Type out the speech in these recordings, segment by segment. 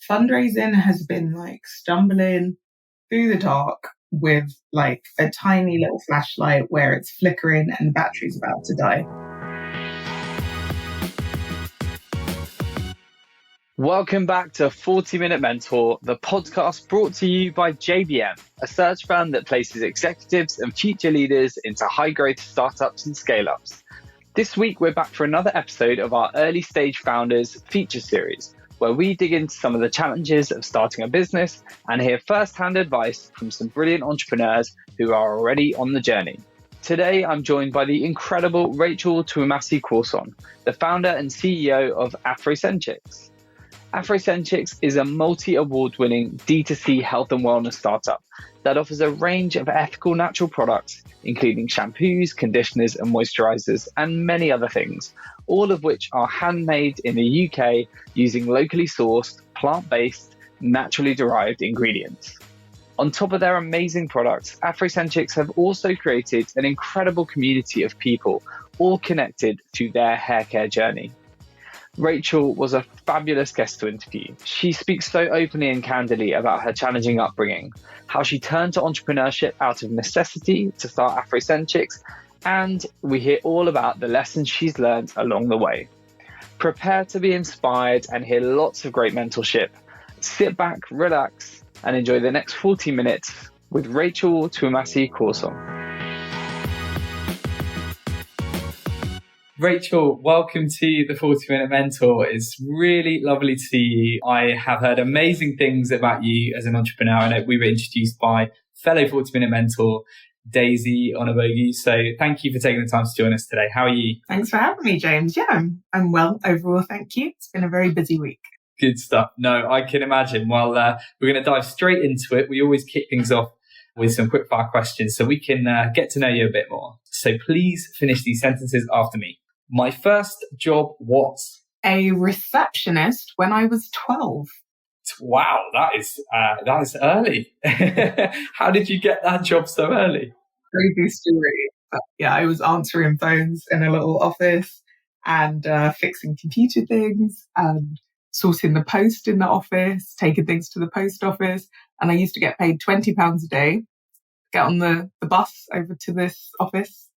fundraising has been like stumbling through the dark with like a tiny little flashlight where it's flickering and the battery's about to die. Welcome back to 40 Minute Mentor, the podcast brought to you by JBM, a search firm that places executives and future leaders into high-growth startups and scale-ups. This week, we're back for another episode of our Early Stage Founders feature series, where we dig into some of the challenges of starting a business and hear first-hand advice from some brilliant entrepreneurs who are already on the journey. Today, I'm joined by the incredible Rachael Twumasi-Corson, the founder and CEO of Afrocenchix. Afrocenchix is a multi-award-winning D2C health and wellness startup that offers a range of ethical natural products, including shampoos, conditioners and moisturizers, and many other things, all of which are handmade in the UK using locally sourced, plant-based, naturally derived ingredients. On top of their amazing products, Afrocenchix have also created an incredible community of people, all connected through their haircare journey. Rachael was a fabulous guest to interview. She speaks so openly and candidly about her challenging upbringing, how she turned to entrepreneurship out of necessity to start Afrocenchix, and we hear all about the lessons she's learned along the way. Prepare to be inspired and hear lots of great mentorship. Sit back, relax, and enjoy the next 40 minutes with Rachael Twumasi-Corson. Rachael, welcome to the 40 Minute Mentor. It's really lovely to see you. I have heard amazing things about you as an entrepreneur. I know we were introduced by fellow 40 Minute Mentor, Daisy Onabogu. So thank you for taking the time to join us today. How are you? Thanks for having me, James. Yeah, I'm well overall, thank you. It's been a very busy week. Good stuff. No, I can imagine. Well, we're going to dive straight into it. We always kick things off with some quick fire questions so we can get to know you a bit more. So please finish these sentences after me. My first job was a receptionist when I was 12. Wow, that is early. How did you get that job so early? Crazy story. But yeah, I was answering phones in a little office and fixing computer things and sorting the post in the office, taking things to the post office. And I used to get paid £20 a day, get on the bus over to this office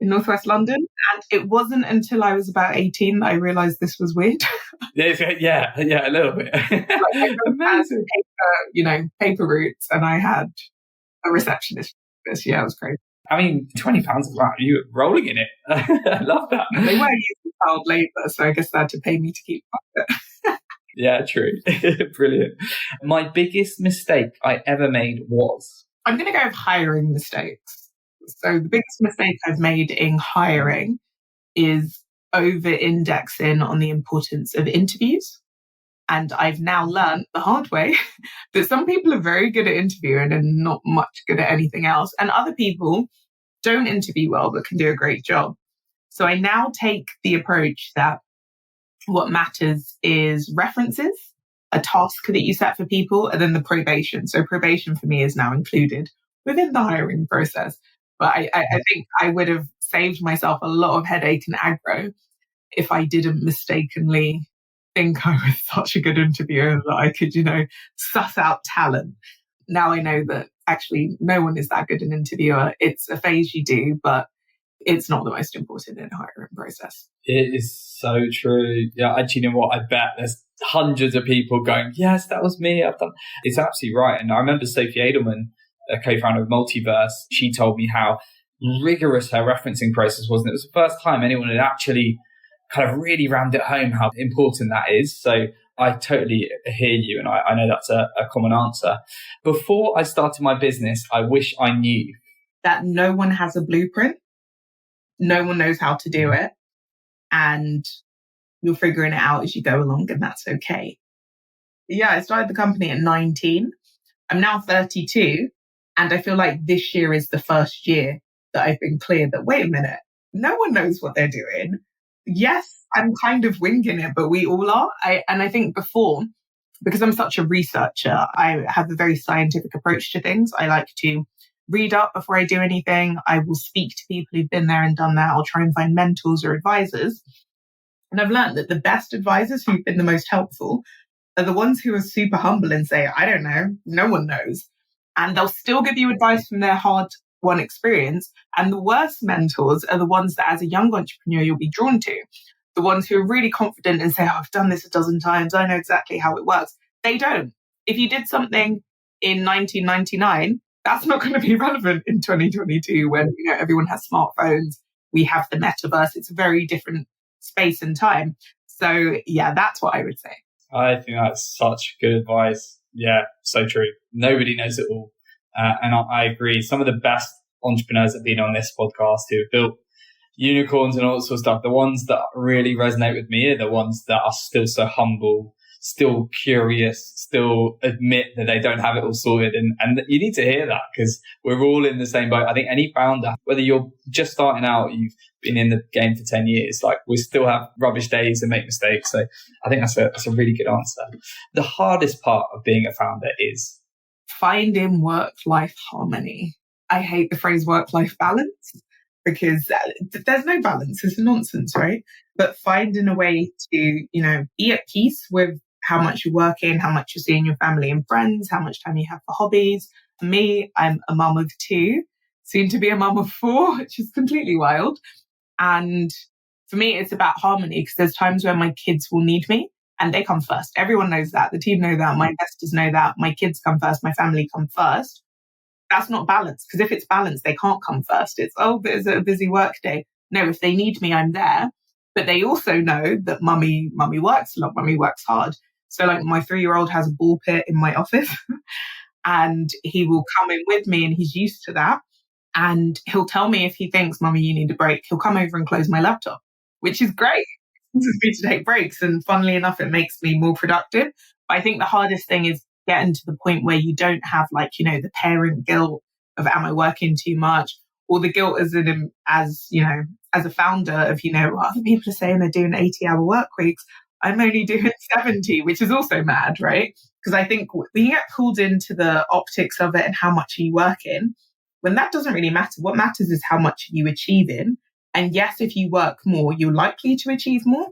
in northwest London. And it wasn't until I was about 18 that I realised this was weird. yeah, a little bit. I had paper routes, and I had a receptionist. Yeah, it was crazy. I mean, £20, wow, you were rolling in it. I love that. They were using child labour, so I guess they had to pay me to keep up. Yeah, true. Brilliant. My biggest mistake I ever made was? I'm going to go with hiring mistakes. So the biggest mistake I've made in hiring is over-indexing on the importance of interviews. And I've now learned the hard way that some people are very good at interviewing and not much good at anything else. And other people don't interview well, but can do a great job. So I now take the approach that what matters is references, a task that you set for people, and then the probation. So probation for me is now included within the hiring process. But I think I would have saved myself a lot of headache and aggro if I didn't mistakenly think I was such a good interviewer that I could, suss out talent. Now I know that actually no one is that good an interviewer. It's a phase you do, but it's not the most important in a hiring process. It is so true. Yeah, actually, you know what? I bet there's hundreds of people going, yes, that was me. It's absolutely right. And I remember Sophie Edelman, a co-founder of Multiverse, she told me how rigorous her referencing process was. And it was the first time anyone had actually kind of really rammed it home how important that is. So I totally hear you. And I know that's a common answer. Before I started my business, I wish I knew that no one has a blueprint. No one knows how to do it. And you're figuring it out as you go along, and that's okay. Yeah, I started the company at 19. I'm now 32. And I feel like this year is the first year that I've been clear that, wait a minute, no one knows what they're doing. Yes, I'm kind of winging it, but we all are. I think before, because I'm such a researcher, I have a very scientific approach to things. I like to read up before I do anything. I will speak to people who've been there and done that. I'll try and find mentors or advisors. And I've learned that the best advisors who've been the most helpful are the ones who are super humble and say, I don't know, no one knows. And they'll still give you advice from their hard-won experience. And the worst mentors are the ones that as a young entrepreneur, you'll be drawn to. The ones who are really confident and say, oh, I've done this a dozen times, I know exactly how it works. They don't. If you did something in 1999, that's not going to be relevant in 2022 when everyone has smartphones. We have the metaverse. It's a very different space and time. So yeah, that's what I would say. I think that's such good advice. Yeah, so true. Nobody knows it all. And I agree. Some of the best entrepreneurs that have been on this podcast who have built unicorns and all that sort of stuff, the ones that really resonate with me are the ones that are still so humble, still curious, still admit that they don't have it all sorted. And you need to hear that because we're all in the same boat. I think any founder, whether you're just starting out, you've been in the game for 10 years, like we still have rubbish days and make mistakes. So I think that's a really good answer. The hardest part of being a founder is finding work-life harmony. I hate the phrase work-life balance because there's no balance. It's nonsense, right? But finding a way to, be at peace with how much you're working, how much you're seeing your family and friends, how much time you have for hobbies. For me, I'm a mum of 2, soon to be a mum of 4, which is completely wild. And for me, it's about harmony because there's times where my kids will need me and they come first. Everyone knows that. The team know that. My investors know that. My kids come first. My family come first. That's not balanced because if it's balanced, they can't come first. It's, there's a busy work day. No, if they need me, I'm there. But they also know that mummy works a lot. Mummy works hard. So like my 3-year-old has a ball pit in my office and he will come in with me and he's used to that. And he'll tell me if he thinks, Mummy, you need a break. He'll come over and close my laptop, which is great. It forces me to take breaks. And funnily enough, it makes me more productive. But I think the hardest thing is getting to the point where you don't have the parent guilt of, am I working too much? Or the guilt as a founder of, other people are saying they're doing 80-hour work weeks. I'm only doing 70, which is also mad, right? Because I think we get pulled into the optics of it and how much are you working, when that doesn't really matter. What matters is how much are you achieving. And yes, if you work more, you're likely to achieve more.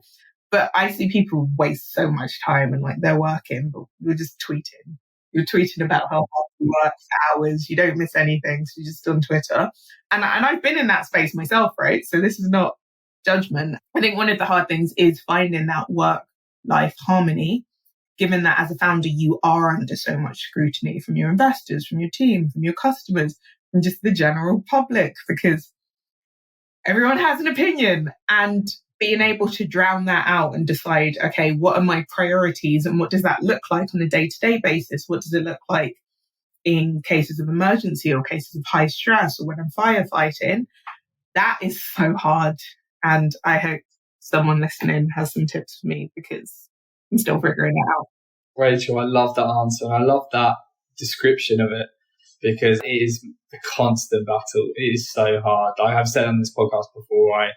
But I see people waste so much time and they're working, but you're just tweeting. You're tweeting about how hard you work for hours. You don't miss anything. So you're just on Twitter. And I've been in that space myself, right? So this is not judgment. I think one of the hard things is finding that work-life harmony, given that as a founder, you are under so much scrutiny from your investors, from your team, from your customers, from just the general public, because everyone has an opinion. And being able to drown that out and decide, okay, what are my priorities and what does that look like on a day-to-day basis? What does it look like in cases of emergency or cases of high stress or when I'm firefighting? That is so hard. And I hope someone listening has some tips for me because I'm still figuring it out. Rachel, I love that answer. I love that description of it because it is a constant battle. It is so hard. I have said on this podcast before, I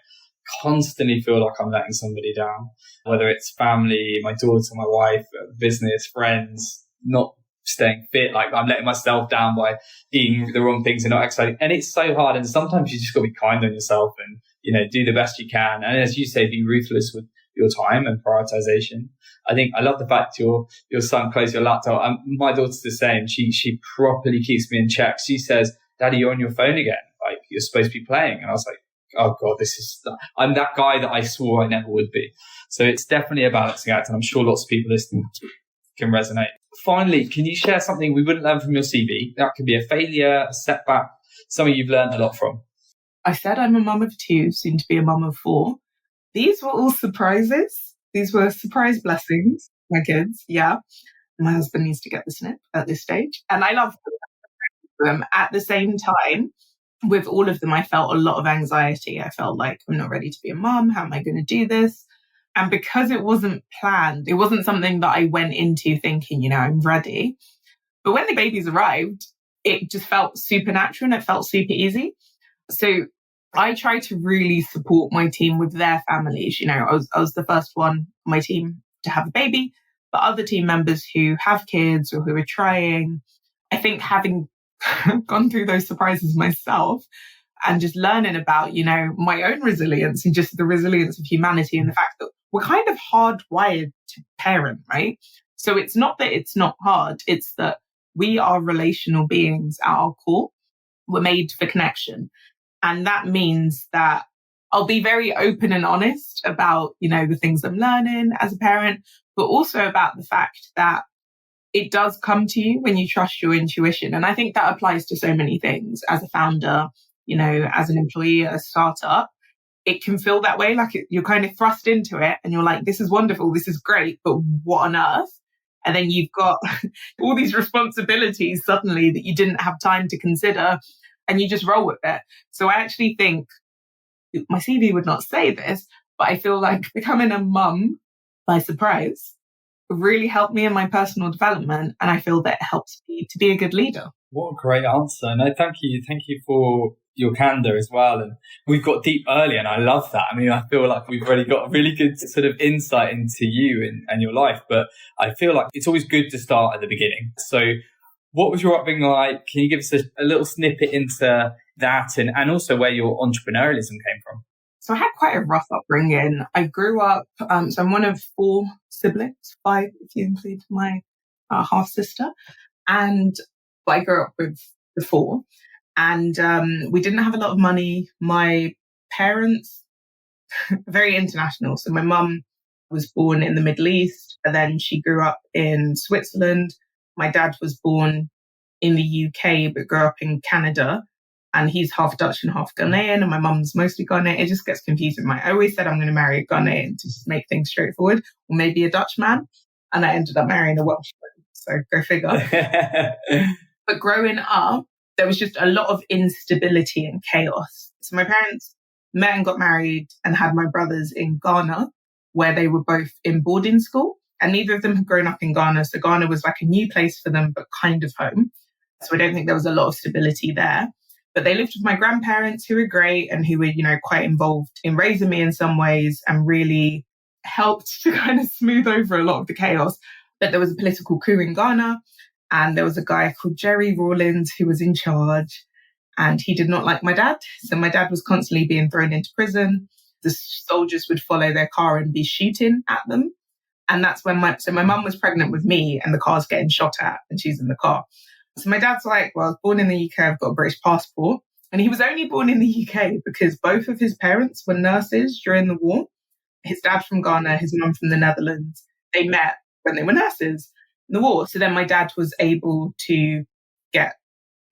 constantly feel like I'm letting somebody down, whether it's family, my daughter, my wife, business, friends, not staying fit. Like I'm letting myself down by eating the wrong things and not exercising. And it's so hard. And sometimes you just got to be kind on yourself and, do the best you can. And as you say, be ruthless with your time and prioritization. I think I love the fact your son closed your laptop. My daughter's the same. She properly keeps me in check. She says, Daddy, you're on your phone again. Like you're supposed to be playing. And I was like, oh God, I'm that guy that I swore I never would be. So it's definitely a balancing act. And I'm sure lots of people listening can resonate. Finally, can you share something we wouldn't learn from your CV? That could be a failure, a setback, something you've learned a lot from. I said I'm a mum of 2, soon to be a mum of 4. These were all surprises. These were surprise blessings, my kids. Yeah. My husband needs to get the snip at this stage. And I love them. At the same time, with all of them, I felt a lot of anxiety. I felt like I'm not ready to be a mum. How am I going to do this? And because it wasn't planned, it wasn't something that I went into thinking, I'm ready. But when the babies arrived, it just felt supernatural and it felt super easy. So I try to really support my team with their families. I was the first one on my team to have a baby, but other team members who have kids or who are trying, I think having gone through those surprises myself and just learning about, my own resilience and just the resilience of humanity and the fact that we're kind of hardwired to parent, right? So it's not that it's not hard. It's that we are relational beings at our core. We're made for connection. And that means that I'll be very open and honest about, the things I'm learning as a parent, but also about the fact that it does come to you when you trust your intuition. And I think that applies to so many things. As a founder, as an employee at a startup, it can feel that way. Like you're kind of thrust into it and you're like, this is wonderful, this is great, but what on earth? And then you've got all these responsibilities suddenly that you didn't have time to consider, and you just roll with it. So I actually think, my CV would not say this, but I feel like becoming a mum by surprise really helped me in my personal development. And I feel that it helps me to be a good leader. What a great answer. No, thank you. Thank you for your candor as well. And we've got deep early, and I love that. I mean, I feel like we've already got a really good sort of insight into you and your life, but I feel like it's always good to start at the beginning. So what was your upbringing like? Can you give us a little snippet into that and also where your entrepreneurialism came from? So I had quite a rough upbringing. I grew up, so I'm one of 4 siblings, 5 if you include my half sister. And I grew up with the 4. And we didn't have a lot of money. My parents, very international. So my mum was born in the Middle East, and then she grew up in Switzerland. My dad was born in the UK, but grew up in Canada. And he's half Dutch and half Ghanaian, and my mum's mostly Ghanaian. It just gets confusing. I always said I'm going to marry a Ghanaian to just make things straightforward, or maybe a Dutch man. And I ended up marrying a Welshman. So go figure. But growing up, there was just a lot of instability and chaos. So my parents met and got married and had my brothers in Ghana, where they were both in boarding school. And neither of them had grown up in Ghana. So Ghana was like a new place for them, but kind of home. So I don't think there was a lot of stability there. But they lived with my grandparents, who were great and who were, quite involved in raising me in some ways and really helped to kind of smooth over a lot of the chaos. But there was a political coup in Ghana, and there was a guy called Jerry Rawlins who was in charge, and he did not like my dad. So my dad was constantly being thrown into prison. The soldiers would follow their car and be shooting at them. And that's when my mum was pregnant with me, and the car's getting shot at and she's in the car. So my dad's like, well, I was born in the UK, I've got a British passport. And he was only born in the UK because both of his parents were nurses during the war. His dad from Ghana, his mum from the Netherlands. They met when they were nurses in the war. So then my dad was able to get,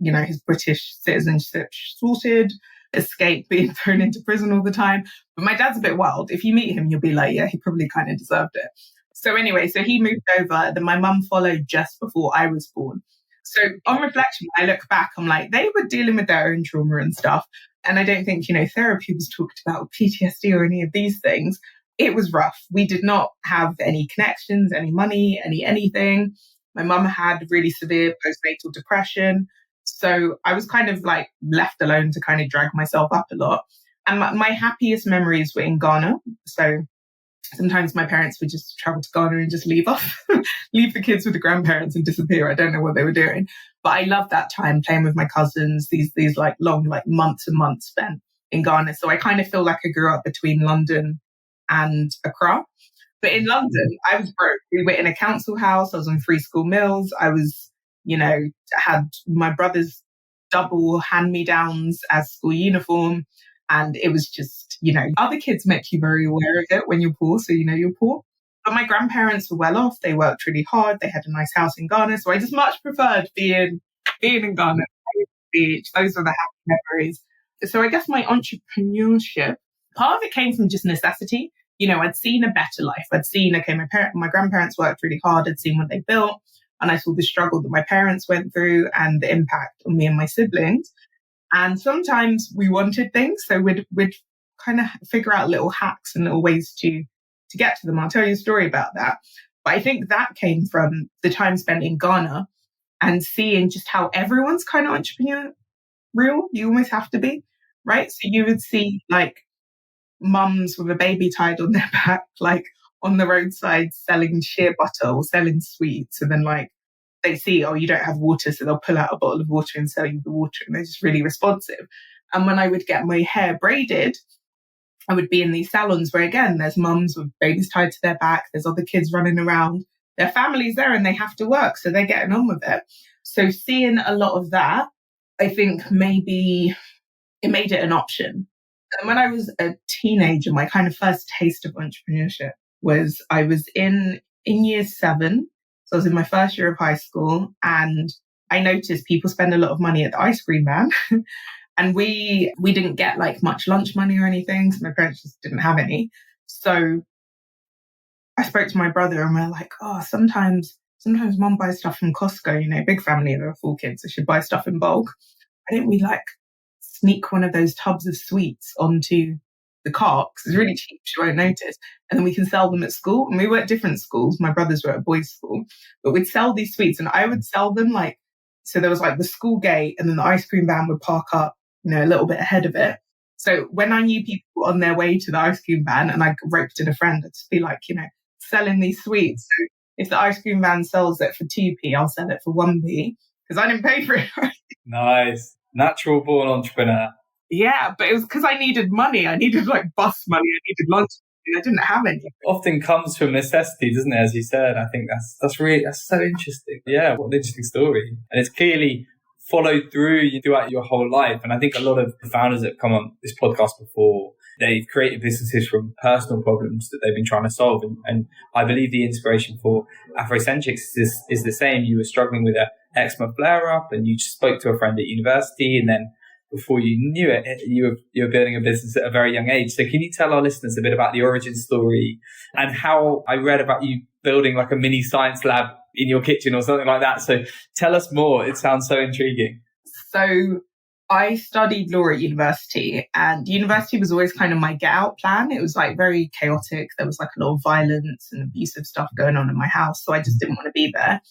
his British citizenship sorted, escape being thrown into prison all the time. But my dad's a bit wild. If you meet him, you'll be like, yeah, he probably kind of deserved it. So anyway, so he moved over. Then my mum followed just before I was born. So on reflection, when I look back, I'm like, they were dealing with their own trauma and stuff. And I don't think, therapy was talked about, PTSD or any of these things. It was rough. We did not have any connections, any money, anything. My mum had really severe postnatal depression. So I was kind of like left alone to kind of drag myself up a lot. And my happiest memories were in Ghana. So sometimes my parents would just travel to Ghana and just leave leave the kids with the grandparents and disappear. I don't know what they were doing. But I loved that time playing with my cousins, these like long, like months and months spent in Ghana. So I kind of feel like I grew up between London and Accra. But in London, I was broke. We were in a council house. I was on free school meals. I was, had my brother's double hand-me-downs as school uniform. And it was just, other kids make you very aware of it when you're poor. So, you're poor. But my grandparents were well off. They worked really hard. They had a nice house in Ghana. So I just much preferred being in Ghana, beach. Those were the happy memories. So I guess my entrepreneurship, part of it came from just necessity. I'd seen a better life. I'd seen, my grandparents worked really hard. I'd seen what they built. And I saw the struggle that my parents went through and the impact on me and my siblings. And sometimes we wanted things. So we'd kind of figure out little hacks and little ways to get to them. I'll tell you a story about that. But I think that came from the time spent in Ghana and seeing just how everyone's kind of entrepreneurial. You almost have to be, right? So you would see like mums with a baby tied on their back, like on the roadside selling shea butter or selling sweets. And then like they see, oh, you don't have water. So they'll pull out a bottle of water and sell you the water. And they're just really responsive. And when I would get my hair braided, I would be in these salons where, again, there's mums with babies tied to their back. There's other kids running around. their family's there and they have to work, so they're getting on with it. So seeing a lot of that, I think maybe it made it an option. And when I was a teenager, my kind of first taste of entrepreneurship was I was in year 7. So I was in my first year of high school, and I noticed people spend a lot of money at the ice cream van. And we didn't get like much lunch money or anything. So my parents just didn't have any. So I spoke to my brother and we're like, oh, sometimes mom buys stuff from Costco, big family, there are 4 kids, so she'd buy stuff in bulk. Why don't we like sneak one of those tubs of sweets onto the cart? Because it's really cheap, she won't notice. And then we can sell them at school. And we were at different schools. My brothers were at a boys' school. But we'd sell these sweets and I would sell them so there was like the school gate and then the ice cream van would park up, a little bit ahead of it. So when I knew people on their way to the ice cream van and I roped in a friend, I'd just be like, selling these sweets. So if the ice cream van sells it for 2p, I'll sell it for 1p because I didn't pay for it. Nice. Natural born entrepreneur. Yeah, but it was because I needed money. I needed bus money. I needed lunch. I didn't have any. Often comes from necessity, doesn't it? As you said, I think that's so interesting. Yeah, what an interesting story. And it's clearly followed through throughout your whole life. And I think a lot of the founders that come on this podcast before, they've created businesses from personal problems that they've been trying to solve. And I believe the inspiration for Afrocenchix is the same. You were struggling with an eczema flare-up and you spoke to a friend at university, and then before you knew it, you were building a business at a very young age. So can you tell our listeners a bit about the origin story and how I read about you building like a mini science lab in your kitchen or something like that? So tell us more. It sounds so intriguing. So I studied law at university, and university was always kind of my get out plan. It was very chaotic. There was a lot of violence and abusive stuff going on in my house. So I just didn't want to be there.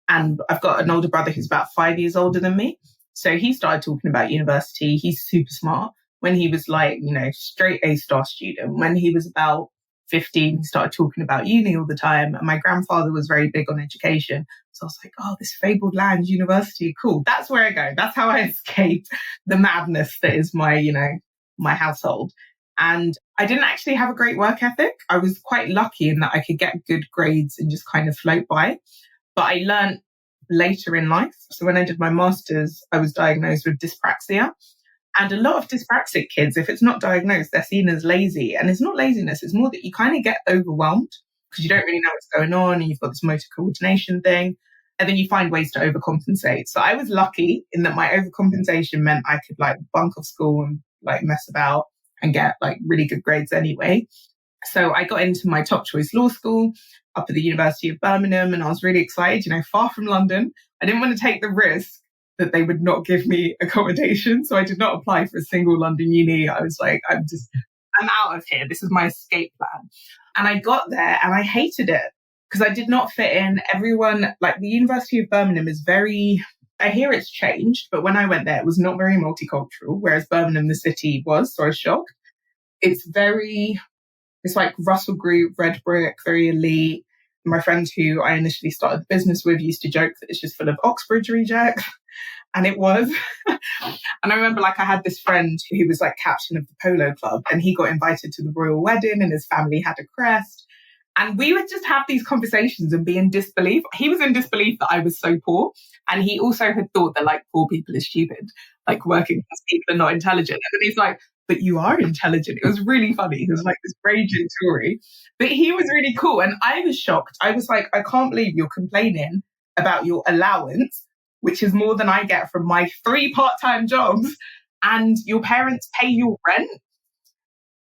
And I've got an older brother who's about 5 years older than me. So he started talking about university. He's super smart. When he was straight A-star student. When he was about 15, he started talking about uni all the time. And my grandfather was very big on education. So I was like, oh, this fabled land, university, cool. That's where I go. That's how I escape the madness that is my household. And I didn't actually have a great work ethic. I was quite lucky in that I could get good grades and just kind of float by. But I learned later in life. So when I did my master's, I was diagnosed with dyspraxia. And a lot of dyspraxic kids, if it's not diagnosed, they're seen as lazy. And it's not laziness. It's more that you kind of get overwhelmed because you don't really know what's going on and you've got this motor coordination thing. And then you find ways to overcompensate. So I was lucky in that my overcompensation meant I could bunk off school and mess about and get really good grades anyway. So I got into my top choice law school up at the University of Birmingham, and I was really excited, far from London. I didn't want to take the risk that they would not give me accommodation. So I did not apply for a single London uni. I was like, I'm out of here. This is my escape plan. And I got there and I hated it because I did not fit in. Everyone, the University of Birmingham is I hear it's changed, but when I went there, it was not very multicultural, whereas Birmingham, the city, was. So I was shocked. It's like Russell Group, Red Brick, very elite. My friend who I initially started the business with used to joke that it's just full of Oxbridge rejects. And it was. And I remember I had this friend who was captain of the polo club, and he got invited to the royal wedding and his family had a crest. And we would just have these conversations and be in disbelief. He was in disbelief that I was so poor. And he also had thought that poor people are stupid, working class people are not intelligent. And then he's like, but you are intelligent. It was really funny. It was this raging Tory. But he was really cool. And I was shocked. I was like, I can't believe you're complaining about your allowance, which is more than I get from my 3 part-time jobs, and your parents pay your rent.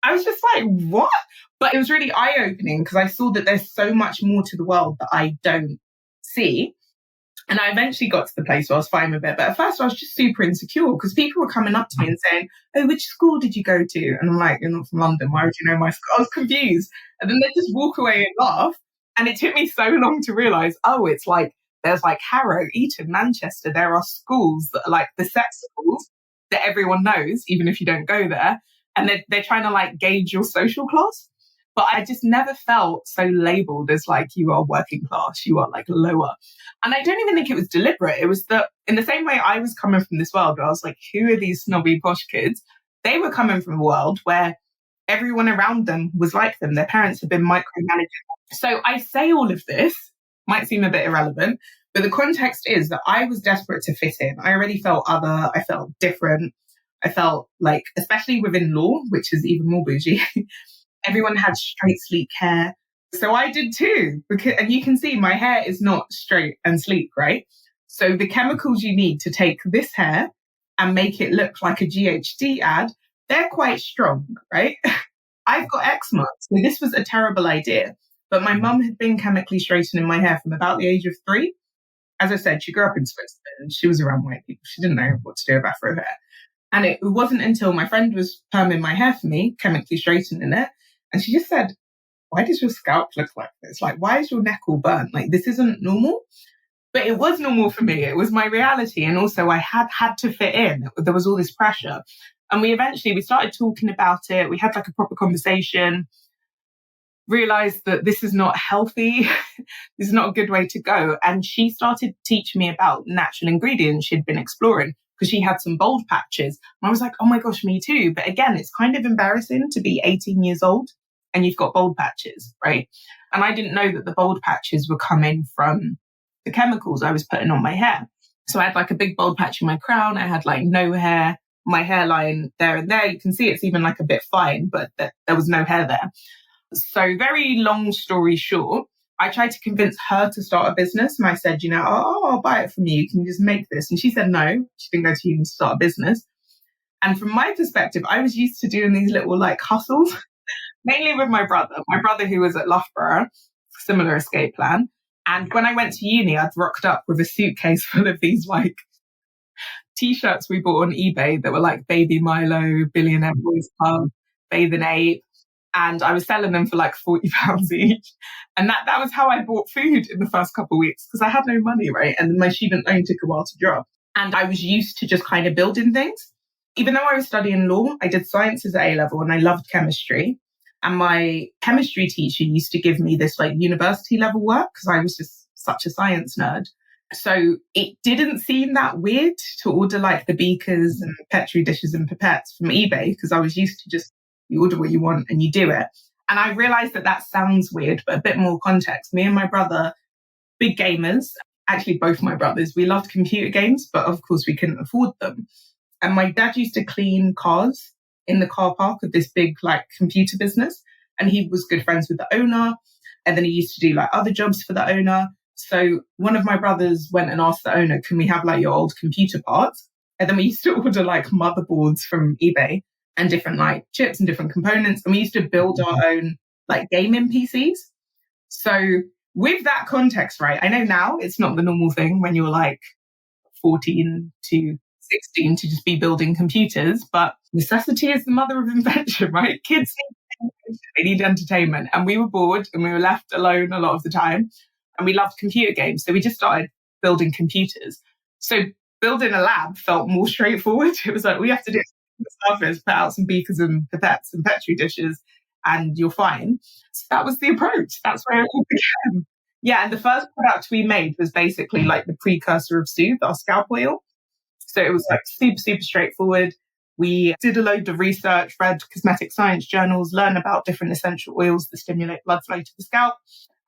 I was just like, what? But it was really eye-opening because I saw that there's so much more to the world that I don't see. And I eventually got to the place where I was fine with it. But at first I was just super insecure because people were coming up to me and saying, oh, which school did you go to? And I'm like, you're not from London. Why would you know my school? I was confused. And then they just walk away and laugh. And it took me so long to realize, oh, it's there's Harrow, Eton, Manchester. There are schools that are the set schools that everyone knows, even if you don't go there. And they're trying to gauge your social class. But I just never felt so labeled as you are working class, you are lower. And I don't even think it was deliberate. It was that in the same way I was coming from this world where I was like, who are these snobby posh kids? They were coming from a world where everyone around them was like them. Their parents had been micromanaging. So I say all of this might seem a bit irrelevant, but the context is that I was desperate to fit in. I already felt other, I felt different. I felt like, especially within law, which is even more bougie, everyone had straight, sleek hair. So I did too, and you can see my hair is not straight and sleek, right? So the chemicals you need to take this hair and make it look like a GHD ad, they're quite strong, right? I've got eczema, so this was a terrible idea. But my mum had been chemically straightening my hair from about the age of 3. As I said, she grew up in Switzerland. She was around white people. She didn't know what to do with Afro hair. And it wasn't until my friend was perming my hair for me, chemically straightening it, and she just said, why does your scalp look like this? Like, why is your neck all burnt? Like, this isn't normal. But it was normal for me. It was my reality. And also I had to fit in. There was all this pressure. And we started talking about it. We had like a proper conversation, realized that this is not healthy. This is not a good way to go. And she started teaching me about natural ingredients she'd been exploring because she had some bald patches. And I was like, oh my gosh, me too. But again, it's kind of embarrassing to be 18 years old and you've got bald patches, right? And I didn't know that the bald patches were coming from the chemicals I was putting on my hair. So I had like a big bald patch in my crown. I had like no hair, my hairline there and there. You can see it's even like a bit fine, but there was no hair there. So very long story short, I tried to convince her to start a business. And I said, I'll buy it from you. Can you just make this? And she said, no, she didn't go to uni to start a business. And from my perspective, I was used to doing these little like hustles, mainly with my brother who was at Loughborough, similar escape plan. And when I went to uni, I'd rocked up with a suitcase full of these like T-shirts we bought on eBay that were like Baby Milo, Billionaire Boys Club, Bathing Ape. And I was selling them for like £40 each. And that was how I bought food in the first couple of weeks because I had no money, right? And my student loan took a while to drop. And I was used to just kind of building things. Even though I was studying law, I did sciences at A-level and I loved chemistry. And my chemistry teacher used to give me this like university level work because I was just such a science nerd. So it didn't seem that weird to order like the beakers and Petri dishes and pipettes from eBay because I was used to just you order what you want and you do it. And I realized that sounds weird, but a bit more context. Me and my brother, big gamers, actually both my brothers, we loved computer games, but of course we couldn't afford them. And my dad used to clean cars in the car park of this big like computer business. And he was good friends with the owner. And then he used to do like other jobs for the owner. So one of my brothers went and asked the owner, can we have like your old computer parts? And then we used to order like motherboards from eBay and different like chips and different components. And we used to build our own like gaming PCs. So with that context, right, I know now it's not the normal thing when you're like 14 to 16 to just be building computers, but necessity is the mother of invention, right? Kids they need entertainment. And we were bored and we were left alone a lot of the time. And we loved computer games. So we just started building computers. So building a lab felt more straightforward. It was like, we have to do the surface, put out some beakers and pipettes and Petri dishes, and you're fine. So that was the approach. That's where it all began. Yeah, and the first product we made was basically like the precursor of Soothe, our scalp oil. So it was like super, super straightforward. We did a load of research, read cosmetic science journals, learn about different essential oils that stimulate blood flow to the scalp.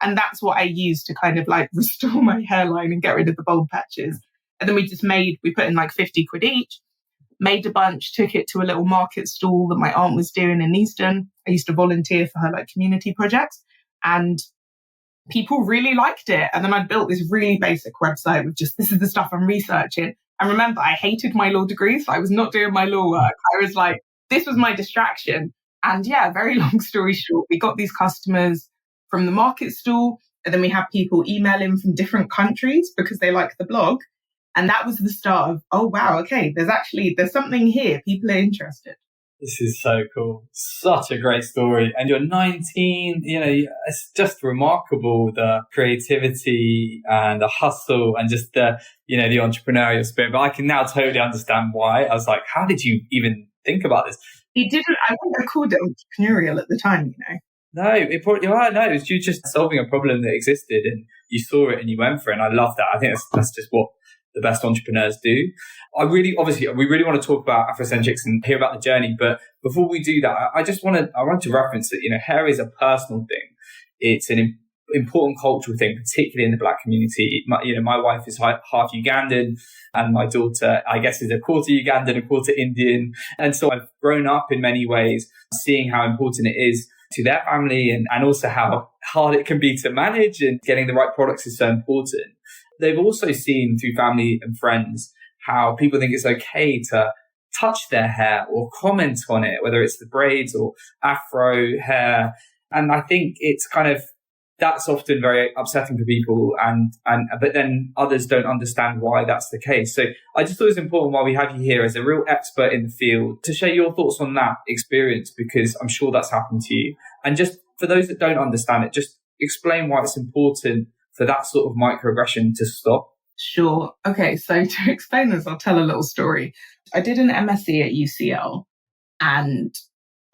And that's what I used to kind of like restore my hairline and get rid of the bald patches. And then we put in like 50 quid each, made a bunch, took it to a little market stall that my aunt was doing in Easton. I used to volunteer for her like community projects and people really liked it. And then I built this really basic website with just, this is the stuff I'm researching. And remember, I hated my law degree, so I was not doing my law work. I was like, this was my distraction. And yeah, very long story short, we got these customers from the market stall. And then we had people email in from different countries because they like the blog. And that was the start of, oh, wow, okay, there's something here. People are interested. This is so cool. Such a great story. And you're 19, it's just remarkable, the creativity and the hustle and just the entrepreneurial spirit. But I can now totally understand why. I was like, how did you even think about this? I wouldn't have called it entrepreneurial at the time, No, it was you just solving a problem that existed and you saw it and you went for it. And I love that. I think that's just what the best entrepreneurs do. We really want to talk about Afrocenchix and hear about the journey. But before we do that, I want to reference that, hair is a personal thing. It's an important cultural thing, particularly in the Black community. My wife is half Ugandan, and my daughter, I guess, is a quarter Ugandan, a quarter Indian. And so I've grown up in many ways seeing how important it is to their family, and also how hard it can be to manage, and getting the right products is so important. They've also seen through family and friends how people think it's okay to touch their hair or comment on it, whether it's the braids or afro hair. And I think it's kind of, that's often very upsetting for people, but then others don't understand why that's the case. So I just thought it was important, while we have you here as a real expert in the field, to share your thoughts on that experience, because I'm sure that's happened to you. And just for those that don't understand it, just explain why it's important for that sort of microaggression to stop. Sure. Okay, so to explain this, I'll tell a little story. I did an MSc at UCL, and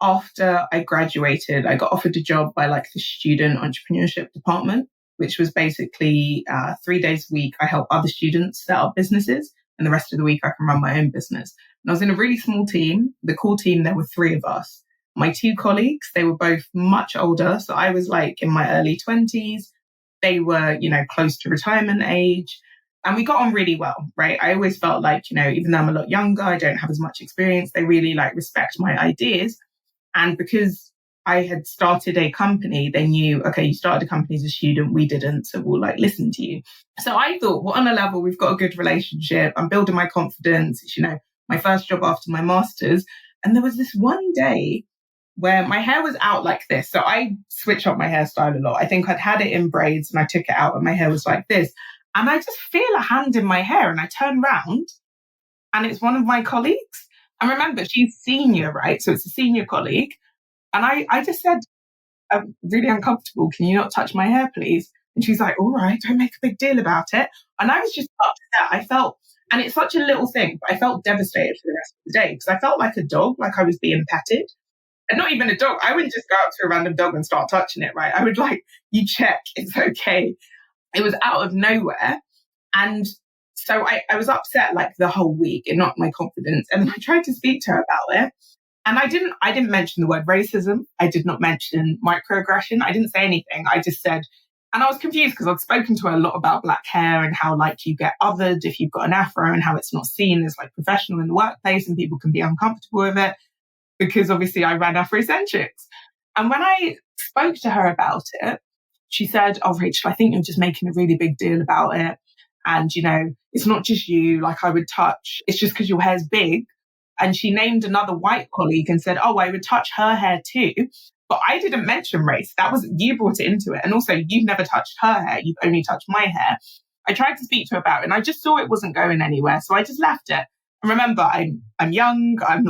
after I graduated, I got offered a job by the student entrepreneurship department, which was basically 3 days a week. I help other students set up businesses, and the rest of the week I can run my own business. And I was in a really small team. The core team, there were 3 of us. My 2 colleagues, they were both much older. So I was in my early 20s. They were, close to retirement age. And we got on really well, right? I always felt even though I'm a lot younger, I don't have as much experience, they really respect my ideas. And because I had started a company, they knew, okay, you started a company as a student, we didn't, so we'll listen to you. So I thought, well, on a level, we've got a good relationship. I'm building my confidence. It's, my first job after my master's. And there was this one day where my hair was out like this. So I switch up my hairstyle a lot. I think I'd had it in braids and I took it out and my hair was like this. And I just feel a hand in my hair, and I turn round and it's one of my colleagues. And remember, she's senior, right? So it's a senior colleague. And I just said, I'm really uncomfortable. Can you not touch my hair, please? And she's like, all right, don't make a big deal about it. And I was just upset. I felt, and it's such a little thing, but I felt devastated for the rest of the day, because I felt like a dog, like I was being petted. And not even a dog. I wouldn't just go up to a random dog and start touching it, right? I would you check, it's okay. It was out of nowhere. And so I was upset the whole week. It knocked my confidence. And I tried to speak to her about it. And I didn't mention the word racism. I did not mention microaggression. I didn't say anything. I just said, and I was confused because I'd spoken to her a lot about black hair and how you get othered if you've got an afro, and how it's not seen as professional in the workplace and people can be uncomfortable with it, because obviously I ran Afrocenchix. And when I spoke to her about it, she said, oh, Rachel, I think you're just making a really big deal about it. And, it's not just you, I would touch, it's just because your hair's big. And she named another white colleague and said, oh, I would touch her hair too. But I didn't mention race. You brought it into it. And also, you've never touched her hair. You've only touched my hair. I tried to speak to her about it, and I just saw it wasn't going anywhere. So I just left it. And remember, I'm young. I'm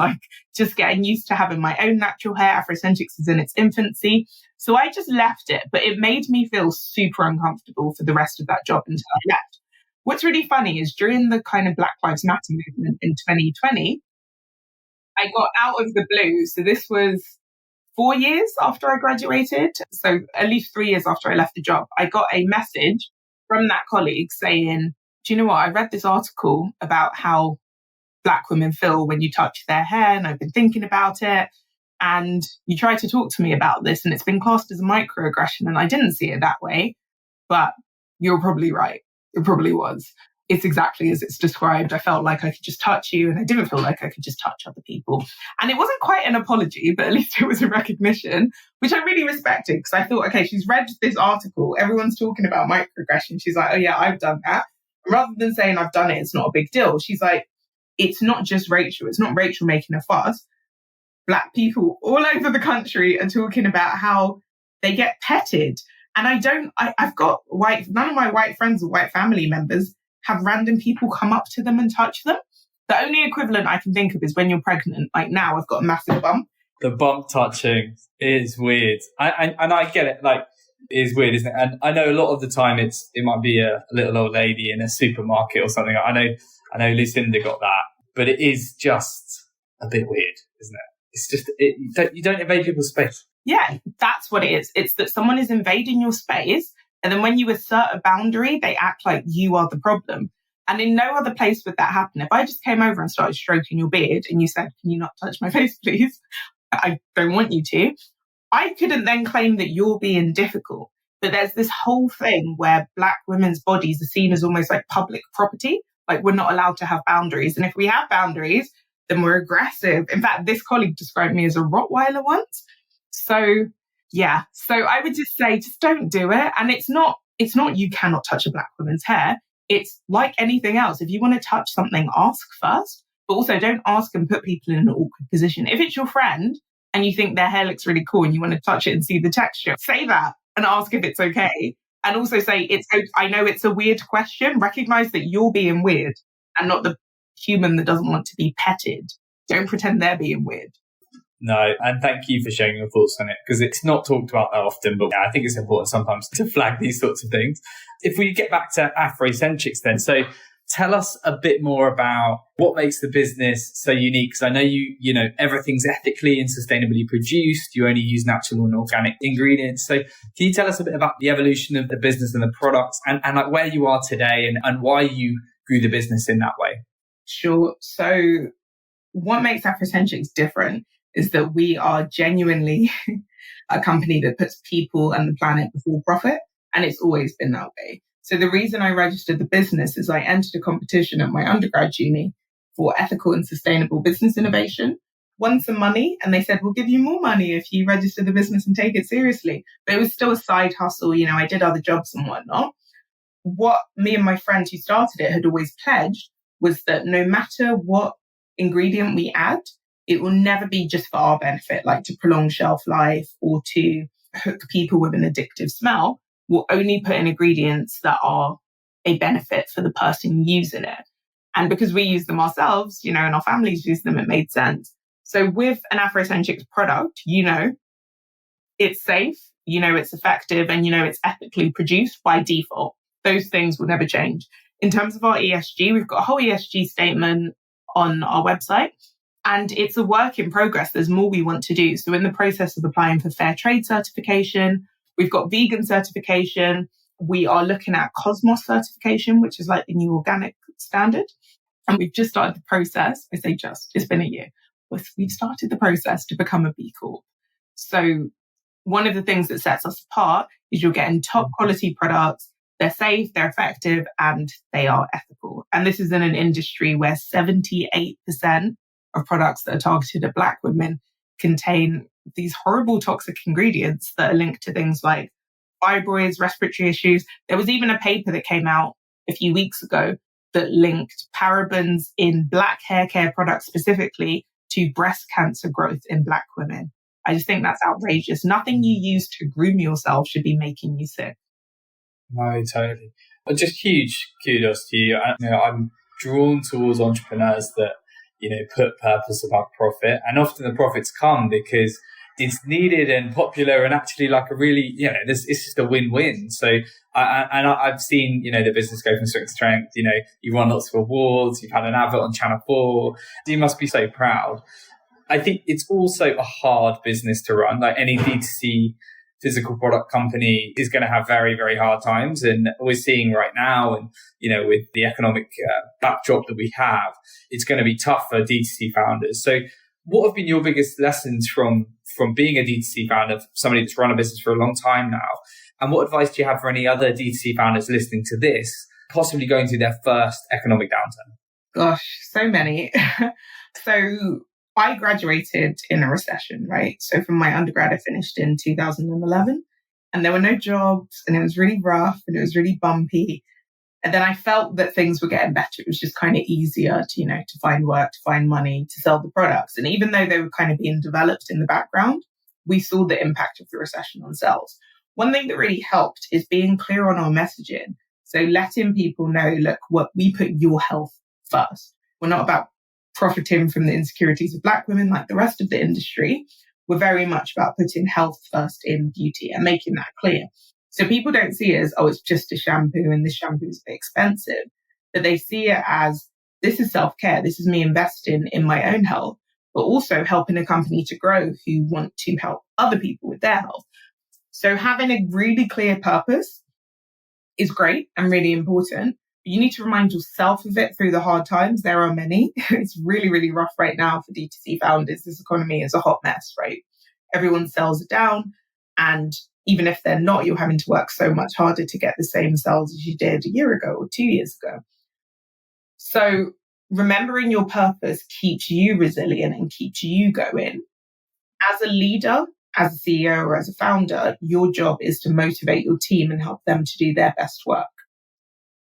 just getting used to having my own natural hair. Afrocenchix is in its infancy. So I just left it. But it made me feel super uncomfortable for the rest of that job until I left. What's really funny is during the kind of Black Lives Matter movement in 2020, I got out of the blue. So this was 4 years after I graduated. So at least 3 years after I left the job, I got a message from that colleague saying, do you know what? I read this article about how Black women feel when you touch their hair, and I've been thinking about it. And you tried to talk to me about this, and it's been classed as a microaggression. And I didn't see it that way, but you're probably right. It probably was. It's exactly as it's described. I felt like I could just touch you, and I didn't feel like I could just touch other people. And it wasn't quite an apology, but at least it was a recognition, which I really respected, because I thought, okay, she's read this article. Everyone's talking about microaggression. She's like, oh yeah, I've done that. And rather than saying I've done it, it's not a big deal. She's like, it's not just Rachel. It's not Rachel making a fuss. Black people all over the country are talking about how they get petted. And I've got none of my white friends or white family members have random people come up to them and touch them. The only equivalent I can think of is when you're pregnant. Now I've got a massive bump. The bump touching is weird. I get it. It is weird, isn't it? And I know a lot of the time it might be a little old lady in a supermarket or something. I know Lucinda got that, but it is just a bit weird, isn't it? It's just, you don't invade people's space. Yeah, that's what it is. It's that someone is invading your space, and then when you assert a boundary, they act like you are the problem. And in no other place would that happen. If I just came over and started stroking your beard and you said, can you not touch my face, please? I don't want you to. I couldn't then claim that you're being difficult. But there's this whole thing where Black women's bodies are seen as almost like public property. Like we're not allowed to have boundaries. And if we have boundaries, then we're aggressive. In fact, this colleague described me as a Rottweiler once. So yeah. So I would just say, just don't do it. And it's not you cannot touch a Black woman's hair. It's like anything else. If you want to touch something, ask first. But also don't ask and put people in an awkward position. If it's your friend and you think their hair looks really cool and you want to touch it and see the texture, say that and ask if it's okay. And also say, I know it's a weird question. Recognize that you're being weird and not the human that doesn't want to be petted. Don't pretend they're being weird. No, and thank you for sharing your thoughts on it, because it's not talked about that often, but I think it's important sometimes to flag these sorts of things. If we get back to Afrocenchix then, so tell us a bit more about what makes the business so unique, because I know you know, everything's ethically and sustainably produced. You only use natural and organic ingredients. So can you tell us a bit about the evolution of the business and the products and like where you are today and why you grew the business in that way? Sure. So what makes Afrocenchix different is that we are genuinely a company that puts people and the planet before profit. And it's always been that way. So the reason I registered the business is I entered a competition at my undergrad uni for ethical and sustainable business innovation, won some money, and they said, we'll give you more money if you register the business and take it seriously. But it was still a side hustle. You know, I did other jobs and whatnot. What me and my friend who started it had always pledged was that no matter what ingredient we add, it will never be just for our benefit, like to prolong shelf life or to hook people with an addictive smell. We'll only put in ingredients that are a benefit for the person using it. And because we use them ourselves, you know, and our families use them, it made sense. So with an Afrocenchix product, you know, it's safe, you know, it's effective, and you know, it's ethically produced by default. Those things will never change. In terms of our ESG, we've got a whole ESG statement on our website. And it's a work in progress. There's more we want to do. So in the process of applying for fair trade certification, we've got vegan certification. We are looking at Cosmos certification, which is like the new organic standard. And we've just started the process. I say just, it's been a year. We've started the process to become a B Corp. So one of the things that sets us apart is you're getting top quality products. They're safe, they're effective, and they are ethical. And this is in an industry where 78% of products that are targeted at Black women contain these horrible toxic ingredients that are linked to things like fibroids, respiratory issues. There was even a paper that came out a few weeks ago that linked parabens in Black haircare products specifically to breast cancer growth in Black women. I just think that's outrageous. Nothing you use to groom yourself should be making you sick. No, totally. But just huge kudos to you. I'm drawn towards entrepreneurs that, you know, put purpose above profit. And often the profits come because it's needed and popular and actually like a really, you know, it's just a win-win. So, I've seen, you know, the business go from strength to strength. You know, you've won lots of awards, you've had an advert on Channel 4. You must be so proud. I think it's also a hard business to run. Like any D2C physical product company is going to have very, very hard times. And we're seeing right now, and, you know, with the economic backdrop that we have, it's going to be tough for D2C founders. So what have been your biggest lessons from being a D2C founder, somebody that's run a business for a long time now? And what advice do you have for any other D2C founders listening to this, possibly going through their first economic downturn? Gosh, so many. So I graduated in a recession, right? So from my undergrad, I finished in 2011 and there were no jobs and it was really rough and it was really bumpy. And then I felt that things were getting better. It was just kind of easier to, you know, to find work, to find money, to sell the products. And even though they were kind of being developed in the background, we saw the impact of the recession on sales. One thing that really helped is being clear on our messaging. So letting people know, look, what we put your health first. We're not about profiting from the insecurities of Black women like the rest of the industry. We're very much about putting health first in beauty and making that clear. So people don't see it as, oh, it's just a shampoo and this shampoo is a bit expensive, but they see it as, this is self-care. This is me investing in my own health, but also helping a company to grow who want to help other people with their health. So having a really clear purpose is great and really important. You need to remind yourself of it through the hard times. There are many. It's really, really rough right now for D2C founders. This economy is a hot mess, right? Everyone's sales are down. And even if they're not, you're having to work so much harder to get the same sales as you did a year ago or 2 years ago. So remembering your purpose keeps you resilient and keeps you going. As a leader, as a CEO or as a founder, your job is to motivate your team and help them to do their best work.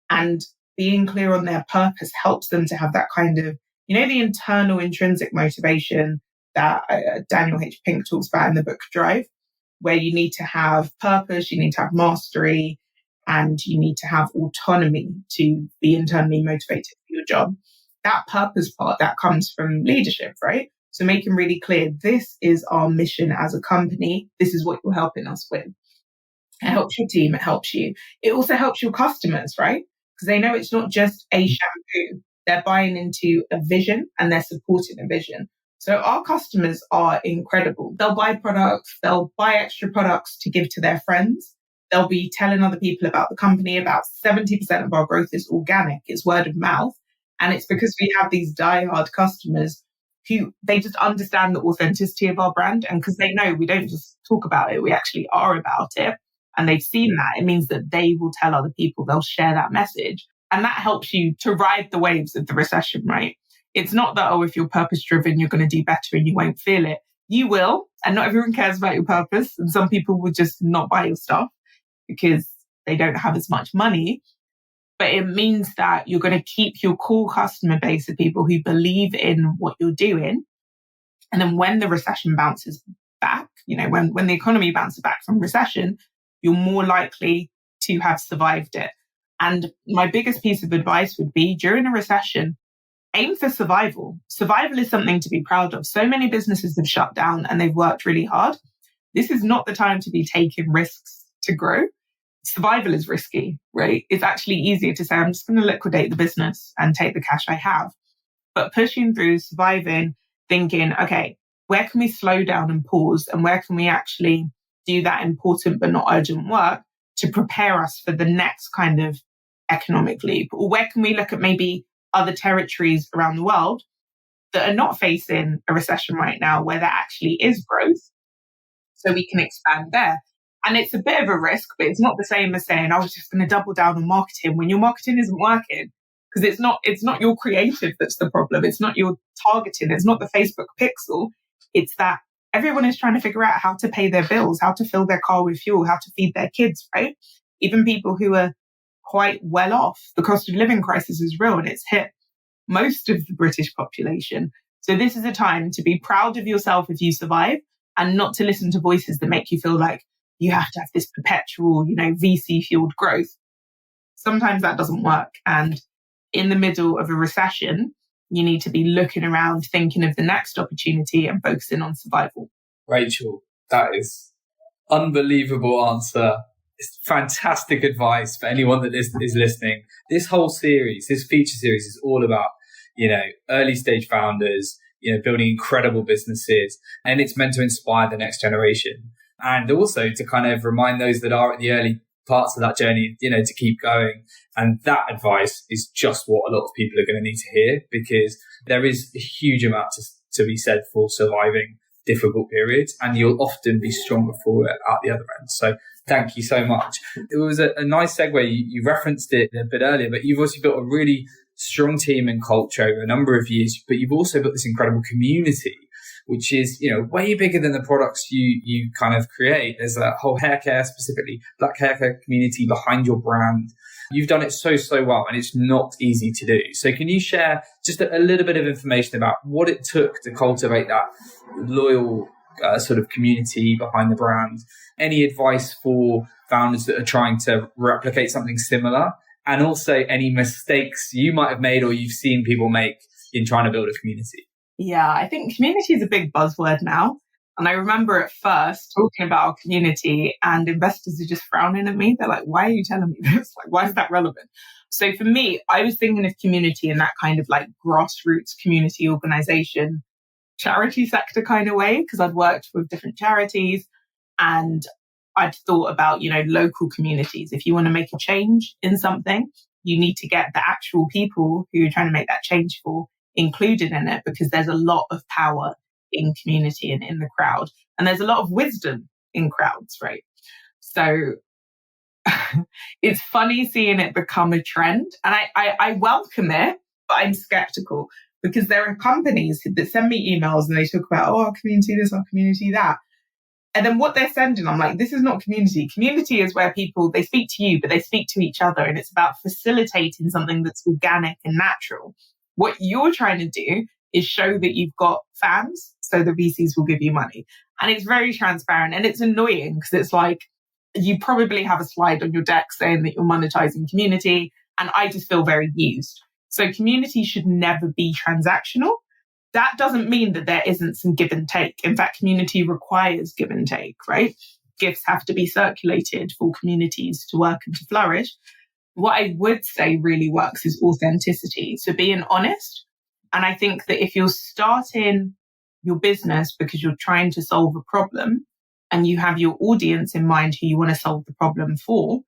And being clear on their purpose helps them to have that kind of, the internal intrinsic motivation that Daniel H. Pink talks about in the book Drive, where you need to have purpose, you need to have mastery, and you need to have autonomy to be internally motivated for your job. That purpose part, that comes from leadership, right? So making really clear, this is our mission as a company. This is what you're helping us with. It helps your team. It helps you. It also helps your customers, right? Because they know it's not just a shampoo. They're buying into a vision and they're supporting a vision. So our customers are incredible. They'll buy products. They'll buy extra products to give to their friends. They'll be telling other people about the company. About 70% of our growth is organic. It's word of mouth. And it's because we have these diehard customers who they just understand the authenticity of our brand. And because they know we don't just talk about it, we actually are about it. And they've seen that. It means that they will tell other people, they'll share that message. And that helps you to ride the waves of the recession, right? It's not that, if you're purpose driven, you're going to do better and you won't feel it. You will. And not everyone cares about your purpose. And some people will just not buy your stuff because they don't have as much money. But it means that you're going to keep your core customer base of people who believe in what you're doing. And then when the recession bounces back, when the economy bounces back from recession, you're more likely to have survived it. And my biggest piece of advice would be during a recession, aim for survival. Survival is something to be proud of. So many businesses have shut down and they've worked really hard. This is not the time to be taking risks to grow. Survival is risky, right? It's actually easier to say, I'm just going to liquidate the business and take the cash I have. But pushing through, surviving, thinking, okay, where can we slow down and pause? And where can we actually do that important but not urgent work to prepare us for the next kind of economic leap? Or where can we look at maybe other territories around the world that are not facing a recession right now, where there actually is growth, so we can expand there? And it's a bit of a risk, but it's not the same as saying, I was just going to double down on marketing when your marketing isn't working. Because it's not your creative that's the problem. It's not your targeting. It's not the Facebook pixel. It's that everyone is trying to figure out how to pay their bills, how to fill their car with fuel, how to feed their kids, right? Even people who are quite well off. The cost of living crisis is real and it's hit most of the British population. So this is a time to be proud of yourself if you survive and not to listen to voices that make you feel like you have to have this perpetual, VC fueled growth. Sometimes that doesn't work. And in the middle of a recession, you need to be looking around, thinking of the next opportunity and focusing on survival. Rachel, that is unbelievable answer. It's fantastic advice for anyone that is listening. This whole series, this feature series is all about, early stage founders, building incredible businesses. And it's meant to inspire the next generation. And also to kind of remind those that are at the early parts of that journey, to keep going. And that advice is just what a lot of people are going to need to hear, because there is a huge amount to be said for surviving difficult periods, and you'll often be stronger for it at the other end. So thank you so much. It was a nice segue. You referenced it a bit earlier, but you've also built a really strong team and culture over a number of years, but you've also built this incredible community, which is, way bigger than the products you kind of create. There's a whole haircare, specifically black haircare community behind your brand. You've done it so well, and it's not easy to do. So can you share just a little bit of information about what it took to cultivate that loyal sort of community behind the brand? Any advice for founders that are trying to replicate something similar? And also any mistakes you might have made or you've seen people make in trying to build a community? Yeah, I think community is a big buzzword now. And I remember at first talking about our community and investors are just frowning at me. They're like, why are you telling me this? Like, why is that relevant? So for me, I was thinking of community in that kind of like grassroots community organization, charity sector kind of way, because I'd worked with different charities and I'd thought about, local communities. If you want to make a change in something, you need to get the actual people who you're trying to make that change for included in it, because there's a lot of power in community and in the crowd. And there's a lot of wisdom in crowds, right? So it's funny seeing it become a trend. And I welcome it, but I'm skeptical because there are companies that send me emails and they talk about, oh, our community this, our community that. And then what they're sending, I'm like, this is not community. Community is where people, they speak to you, but they speak to each other. And it's about facilitating something that's organic and natural. What you're trying to do is show that you've got fans, so the VCs will give you money. And it's very transparent and it's annoying because it's like, you probably have a slide on your deck saying that you're monetizing community. And I just feel very used. So community should never be transactional. That doesn't mean that there isn't some give and take. In fact, community requires give and take, right? Gifts have to be circulated for communities to work and to flourish. What I would say really works is authenticity. So being honest. And I think that if you're starting your business because you're trying to solve a problem and you have your audience in mind who you want to solve the problem for,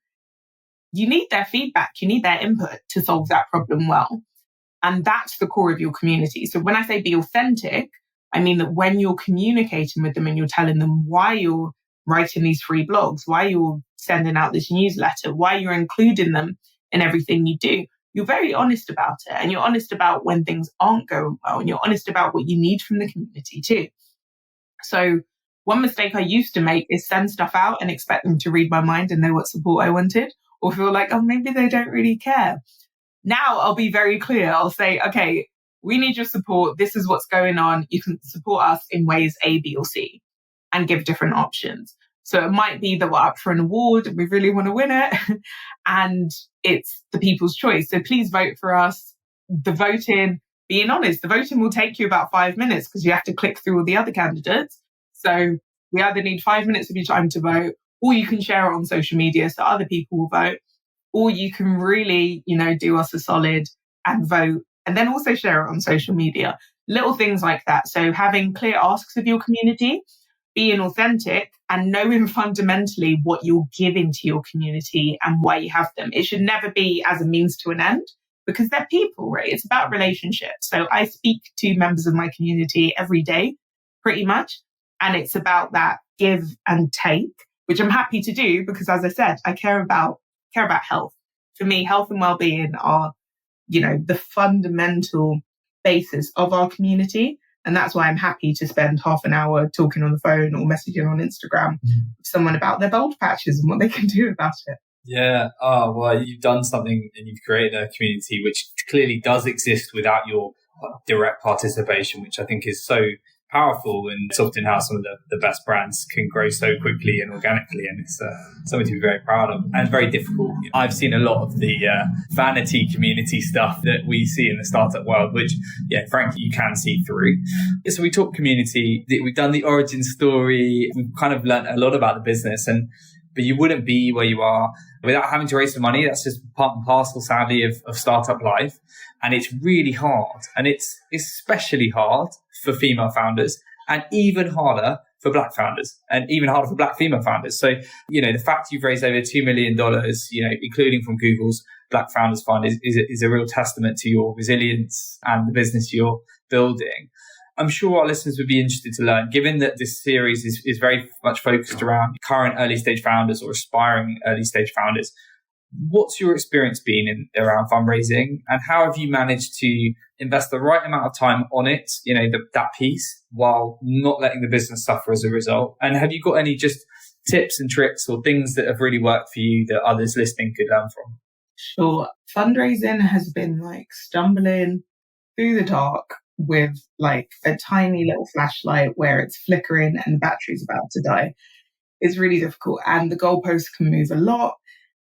you need their feedback, you need their input to solve that problem well. And that's the core of your community. So when I say be authentic, I mean that when you're communicating with them and you're telling them why you're writing these free blogs, why you're sending out this newsletter, why you're including them in everything you do, you're very honest about it. And you're honest about when things aren't going well. And you're honest about what you need from the community too. So one mistake I used to make is send stuff out and expect them to read my mind and know what support I wanted, or feel like, oh, maybe they don't really care. Now I'll be very clear. I'll say, okay, we need your support. This is what's going on. You can support us in ways A, B, or C and give different options. So it might be that we're up for an award and we really want to win it and it's the people's choice. So please vote for us. The voting, being honest, the voting will take you about 5 minutes because you have to click through all the other candidates. So we either need 5 minutes of your time to vote, or you can share it on social media so other people will vote. Or you can really, do us a solid and vote and then also share it on social media. Little things like that. So having clear asks of your community, being authentic and knowing fundamentally what you're giving to your community and why you have them. It should never be as a means to an end because they're people, right? It's about relationships. So I speak to members of my community every day, pretty much. And it's about that give and take, which I'm happy to do because, as I said, I care about health. For me, health and well-being are, the fundamental basis of our community. And that's why I'm happy to spend half an hour talking on the phone or messaging on Instagram with someone about their bald patches and what they can do about it. Yeah. Oh, well, you've done something and you've created a community which clearly does exist without your direct participation, which I think is so powerful, and it's often how some of the best brands can grow so quickly and organically, and it's something to be very proud of and very difficult. I've seen a lot of the vanity community stuff that we see in the startup world, which, frankly, you can see through. So we talk community, we've done the origin story, we've kind of learned a lot about the business, but you wouldn't be where you are without having to raise some money. That's just part and parcel, sadly, of startup life. And it's really hard. And it's especially hard for female founders and even harder for black founders and even harder for black female founders. So, the fact you've raised over $2 million, including from Google's Black Founders Fund is a real testament to your resilience and the business you're building. I'm sure our listeners would be interested to learn, given that this series is very much focused around current early stage founders or aspiring early stage founders. What's your experience been around fundraising, and how have you managed to invest the right amount of time on it, that piece, while not letting the business suffer as a result? And have you got any just tips and tricks or things that have really worked for you that others listening could learn from? Sure. Fundraising has been like stumbling through the dark with like a tiny little flashlight where it's flickering and the battery's about to die. It's really difficult, and the goalposts can move a lot.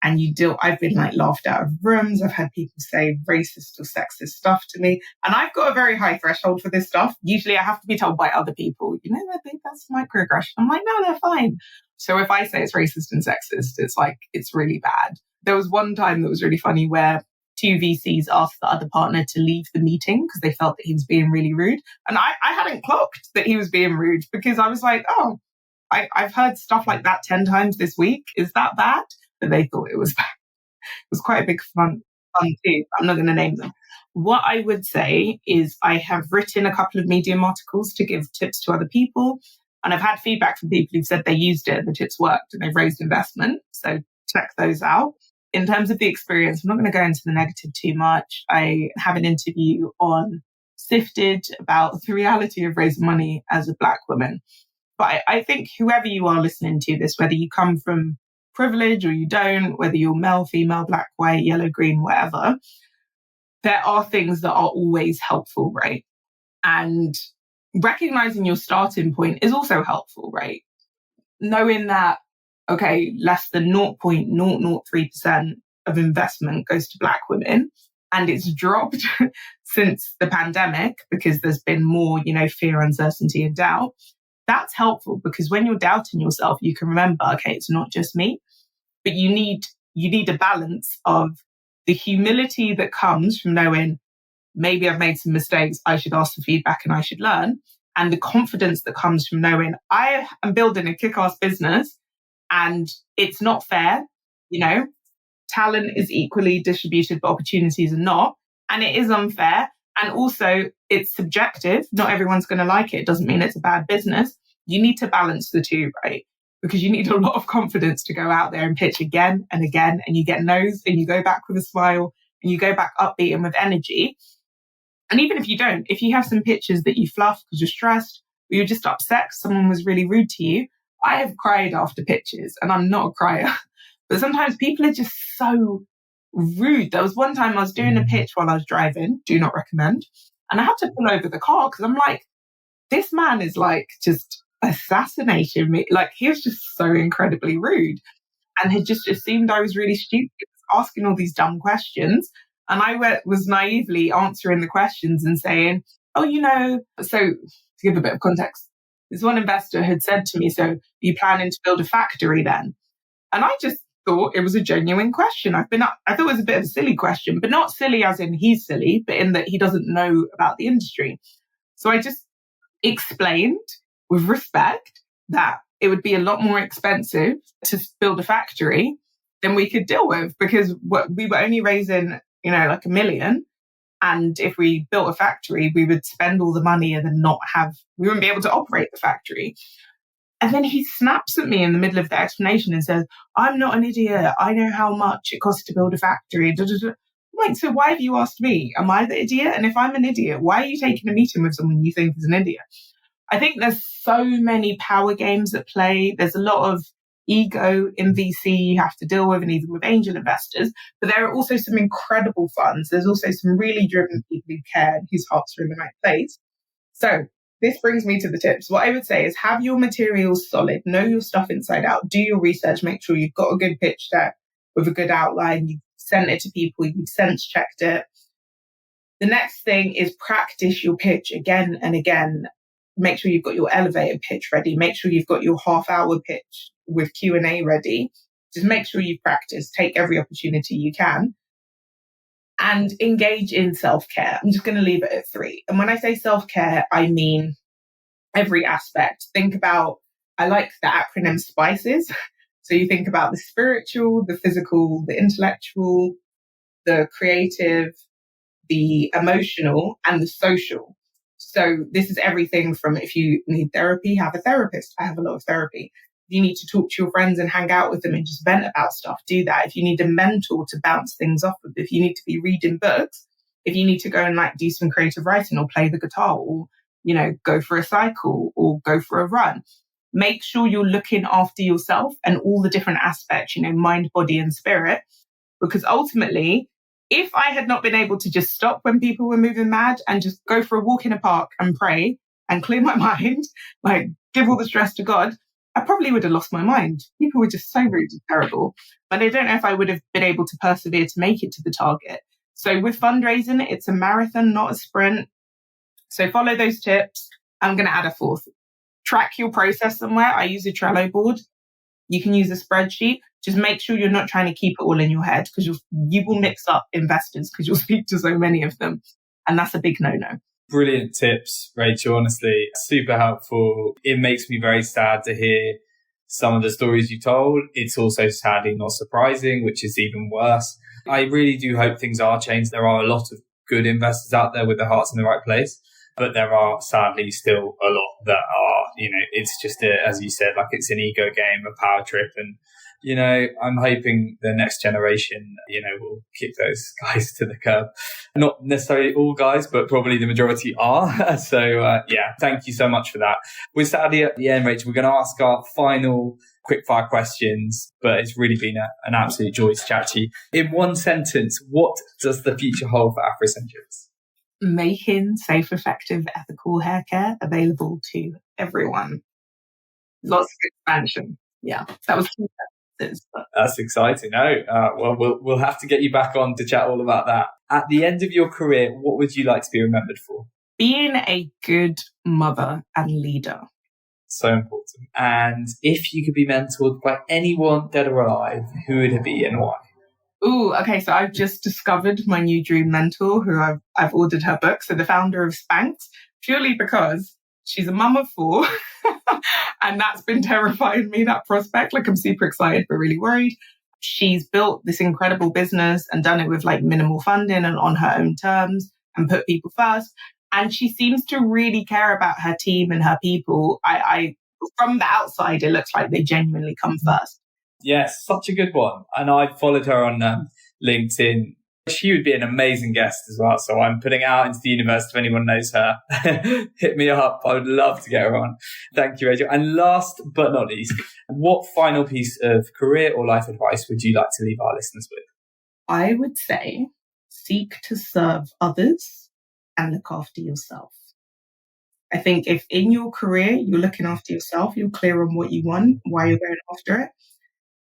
And I've been like laughed out of rooms. I've had people say racist or sexist stuff to me. And I've got a very high threshold for this stuff. Usually I have to be told by other people, I think that's microaggression. I'm like, no, they're fine. So if I say it's racist and sexist, it's like, it's really bad. There was one time that was really funny where 2 VCs asked the other partner to leave the meeting because they felt that he was being really rude. And I hadn't clocked that he was being rude because I was like, oh, I've heard stuff like that 10 times this week. Is that bad? But they thought it was bad. It was quite a big fun too. I'm not going to name them. What I would say is I have written a couple of Medium articles to give tips to other people. And I've had feedback from people who've said they used it and the tips worked and they've raised investment. So check those out. In terms of the experience, I'm not going to go into the negative too much. I have an interview on Sifted about the reality of raising money as a Black woman. But I think whoever you are listening to this, whether you come from privilege or you don't, whether you're male, female, black, white, yellow, green, whatever, there are things that are always helpful, right? And recognizing your starting point is also helpful, right? Knowing that, okay, less than 0.003% of investment goes to Black women, and it's dropped since the pandemic because there's been more, fear, uncertainty, and doubt. That's helpful because when you're doubting yourself, you can remember, okay, it's not just me, but you need a balance of the humility that comes from knowing maybe I've made some mistakes, I should ask for feedback and I should learn, and the confidence that comes from knowing I am building a kick-ass business and it's not fair, talent is equally distributed, but opportunities are not, and it is unfair. And also it's subjective. Not everyone's going to like it. It doesn't mean it's a bad business. You need to balance the two, right? Because you need a lot of confidence to go out there and pitch again and again, and you get no's and you go back with a smile and you go back upbeat and with energy. And even if you don't, if you have some pitches that you fluff because you're stressed or you're just upset because someone was really rude to you, I have cried after pitches and I'm not a crier, but sometimes people are just so rude. There was one time I was doing a pitch while I was driving, do not recommend. And I had to pull over the car because I'm like, this man is like just assassinating me. Like he was just so incredibly rude and had just assumed I was really stupid, asking all these dumb questions. And I was naively answering the questions and saying, so to give a bit of context, this one investor had said to me, so are you planning to build a factory then? And I just thought it was a genuine question. I thought it was a bit of a silly question, but not silly as in he's silly, but in that he doesn't know about the industry. So I just explained with respect that it would be a lot more expensive to build a factory than we could deal with because we were only raising, like $1 million. And if we built a factory, we would spend all the money and then we wouldn't be able to operate the factory. And then he snaps at me in the middle of the explanation and says, I'm not an idiot. I know how much it costs to build a factory. I'm like, so why have you asked me? Am I the idiot? And if I'm an idiot, why are you taking a meeting with someone you think is an idiot? I think there's so many power games at play. There's a lot of ego in VC you have to deal with, and even with angel investors. But there are also some incredible funds. There's also some really driven people who care and whose hearts are in the right place. So this brings me to the tips. What I would say is have your materials solid, know your stuff inside out, do your research, make sure you've got a good pitch deck with a good outline, you've sent it to people, you've sense checked it. The next thing is practice your pitch again and again. Make sure you've got your elevator pitch ready. Make sure you've got your half-hour pitch with Q&A ready. Just make sure you practice. Take every opportunity you can. And engage in self-care. I'm just going to leave it at 3. And when I say self-care, I mean every aspect. Think about, I like the acronym SPICES. So you think about the spiritual, the physical, the intellectual, the creative, the emotional, and the social. So this is everything from if you need therapy, have a therapist. I have a lot of therapy. If you need to talk to your friends and hang out with them and just vent about stuff, do that. If you need a mentor to bounce things off of, if you need to be reading books, if you need to go and do some creative writing or play the guitar or, go for a cycle or go for a run, make sure you're looking after yourself and all the different aspects, mind, body and spirit, because ultimately, if I had not been able to just stop when people were moving mad and just go for a walk in a park and pray and clear my mind, give all the stress to God, I probably would have lost my mind. People were just so rude and terrible. But I don't know if I would have been able to persevere to make it to the target. So with fundraising, it's a marathon, not a sprint. So follow those tips. I'm going to add a 4th. Track your process somewhere. I use a Trello board. You can use a spreadsheet. Just make sure you're not trying to keep it all in your head because you will mix up investors because you'll speak to so many of them. And that's a big no-no. Brilliant tips, Rachel. Honestly, super helpful. It makes me very sad to hear some of the stories you told. It's also sadly not surprising, which is even worse. I really do hope things are changed. There are a lot of good investors out there with their hearts in the right place. But there are sadly still a lot that are, it's just, as you said, like it's an ego game, a power trip. And, I'm hoping the next generation, will kick those guys to the curb. Not necessarily all guys, but probably the majority are. So, thank you so much for that. We're sadly at the end, Rachel. We're going to ask our final quickfire questions, but it's really been an absolute joy to chat to you. In one sentence, what does the future hold for Afrocenchix? Making safe, effective, ethical hair care available to everyone. Lots of expansion. Yeah, that was two sentences. But... That's exciting. Well, we'll have to get you back on to chat all about that. At the end of your career, what would you like to be remembered for? Being a good mother and leader. So important. And if you could be mentored by anyone dead or alive, who would it be and why? Ooh, okay. So I've just discovered my new dream mentor, who I've ordered her book. So the founder of Spanx, purely because she's a mum of 4, and that's been terrifying me, that prospect. Like, I'm super excited, but really worried. She's built this incredible business and done it with like minimal funding and on her own terms and put people first. And she seems to really care about her team and her people. I from the outside, it looks like they genuinely come first. Yes, such a good one. And I followed her on LinkedIn. She would be an amazing guest as well. So I'm putting it out into the universe. If anyone knows her, hit me up. I would love to get her on. Thank you, Rachel. And last but not least, what final piece of career or life advice would you like to leave our listeners with? I would say seek to serve others and look after yourself. I think if in your career you're looking after yourself, you're clear on what you want, why you're going after it,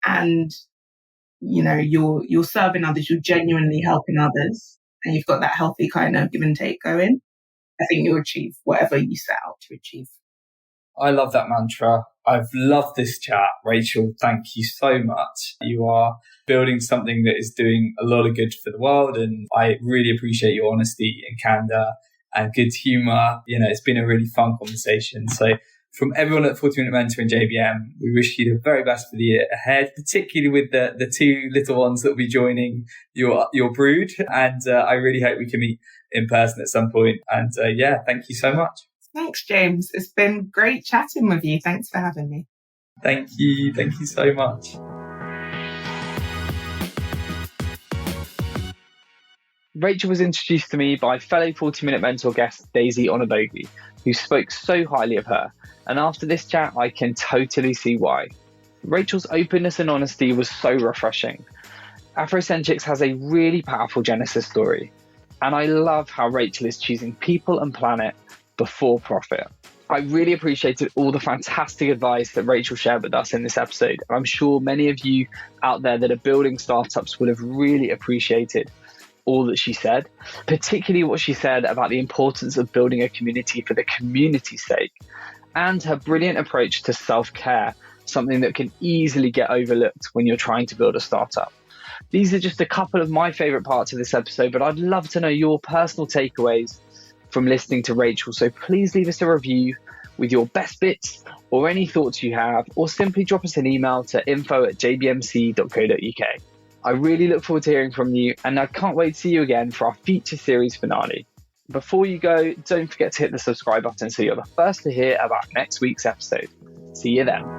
and you're serving others, you're genuinely helping others, and you've got that healthy kind of give and take going, I think you'll achieve whatever you set out to achieve. I love that mantra. I've loved this chat. Rachel, thank you so much. You are building something that is doing a lot of good for the world, and I really appreciate your honesty and candor and good humor. It's been a really fun conversation. So from everyone at 40 Minute Mentor and JBM, we wish you the very best for the year ahead, particularly with the 2 little ones that will be joining your brood. And I really hope we can meet in person at some point. And thank you so much. Thanks, James. It's been great chatting with you. Thanks for having me. Thank you. Thank you so much. Rachel was introduced to me by fellow 40 Minute Mentor guest Daisy Onadogi, who spoke so highly of her. And after this chat, I can totally see why. Rachel's openness and honesty was so refreshing. Afrocenchix has a really powerful genesis story. And I love how Rachel is choosing people and planet before profit. I really appreciated all the fantastic advice that Rachel shared with us in this episode. I'm sure many of you out there that are building startups would have really appreciated all that she said, particularly what she said about the importance of building a community for the community's sake, and her brilliant approach to self-care, something that can easily get overlooked when you're trying to build a startup. These are just a couple of my favorite parts of this episode, but I'd love to know your personal takeaways from listening to Rachel. So please leave us a review with your best bits or any thoughts you have, or simply drop us an email to info@jbmc.co.uk. I really look forward to hearing from you, and I can't wait to see you again for our feature series finale. Before you go, don't forget to hit the subscribe button so you're the first to hear about next week's episode. See you then.